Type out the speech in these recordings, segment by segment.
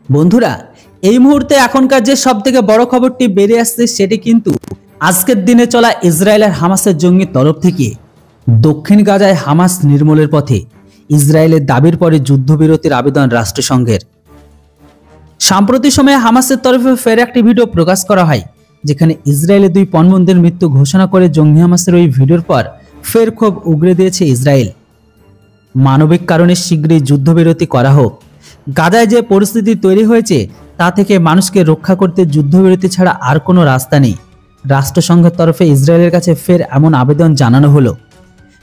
বন্ধুরা, এই মুহূর্তে এখনকার যে সবথেকে বড় খবরটি বেরিয়ে আসছে সেটি কিন্তু আজকের দিনে চলা ইসরায়েলের হামাসের জঙ্গি তরফ থেকে দক্ষিণ গাজায় হামাস নির্মূলের পথে ইসরায়েলের দাবির পরে যুদ্ধবিরতির আবেদন রাষ্ট্রসংঘের। সাম্প্রতিক সময়ে হামাসের তরফে ফের একটি ভিডিও প্রকাশ করা হয়, যেখানে ইসরায়েলের 2 পণবন্দির মৃত্যু ঘোষণা করে জঙ্গি হামাসের ওই ভিডিওর পর ফের ক্ষোভ উগরে দিয়েছে ইসরায়েল। মানবিক কারণে শীঘ্রই যুদ্ধবিরতি করা হোক। গাজায় যে পরিস্থিতি তৈরি হয়েছে তা থেকে মানুষকে রক্ষা করতে যুদ্ধবিরতি ছাড়া আর কোনো রাস্তা নেই। রাষ্ট্রসংঘের তরফে ইসরায়েলের কাছে ফের এমন আবেদন জানানো হলো।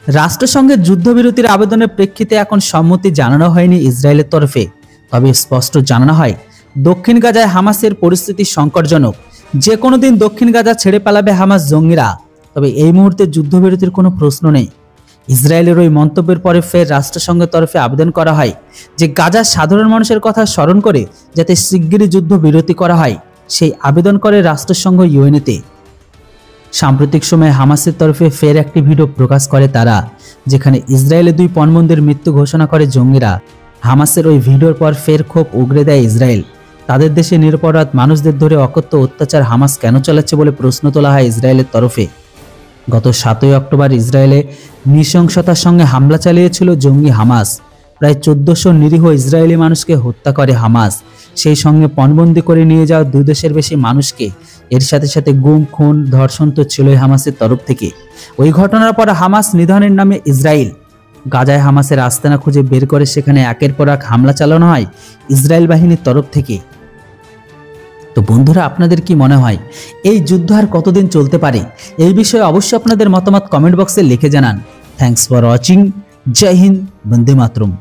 রাষ্ট্রসংঘের যুদ্ধবিরতির আবেদনের প্রেক্ষিতে এখন সম্মতি জানানো হয়নি ইসরায়েলের তরফে, তবে স্পষ্ট জানানো হয় দক্ষিণ গাজায় হামাসের পরিস্থিতি সংকটজনক। যে কোনো দিন দক্ষিণ গাজা ছেড়ে পালাবে হামাস জঙ্গিরা, তবে এই মুহূর্তে যুদ্ধবিরতির কোনো প্রশ্ন নেই। ইসরায়েলের ওই মন্তব্যের পরে ফের রাষ্ট্রসংঘের তরফে আবেদন করা হয় যে গাজার সাধারণ মানুষের কথা স্মরণ করে যাতে শিগগিরই যুদ্ধবিরতি করা হয়, সেই আবেদন করে রাষ্ট্রসংঘ ইউএনএতে। সাম্প্রতিক সময়ে হামাসের তরফে ফের একটি ভিডিও প্রকাশ করে তারা, যেখানে ইসরায়েলের 2 পণবন্দির মৃত্যু ঘোষণা করে জঙ্গিরা। হামাসের ওই ভিডিওর পর ফের ক্ষোভ উগরে দেয় ইসরায়েল। তাদের দেশে নিরপরাধ মানুষদের ধরে অকথ্য অত্যাচার হামাস কেন চালাচ্ছে বলে প্রশ্ন তোলা হয় ইসরায়েলের তরফে। গত 7ই অক্টোবর ইসরায়েলে নৃশংসতার সঙ্গে হামলা চালিয়েছিল জঙ্গি হামাস। প্রায় 1400 নিরীহ ইসরায়েলি মানুষকে হত্যা করে হামাস, সেই সঙ্গে পণবন্দি করে নিয়ে যাওয়া 2 দেশের বেশি মানুষকে। এর সাথে সাথে গুম, খুন, ধর্ষণ তো ছিলই হামাসের তরফ থেকে। ওই ঘটনার পর হামাস নিধনের নামে ইসরায়েল গাজায় হামাসের আস্তানা খুঁজে বের করে সেখানে একের পর এক হামলা চালানো হয় ইসরায়েল বাহিনীর তরফ থেকে। তো বন্ধুরা, আপনাদের কি মনে হয় এই যুদ্ধ আর কতদিন চলতে পারে? এই বিষয়ে অবশ্যই আপনাদের মতামত কমেন্ট বক্সে লিখে জানান। Thanks for watching. জয় হিন্দ, বন্দে মাতরম।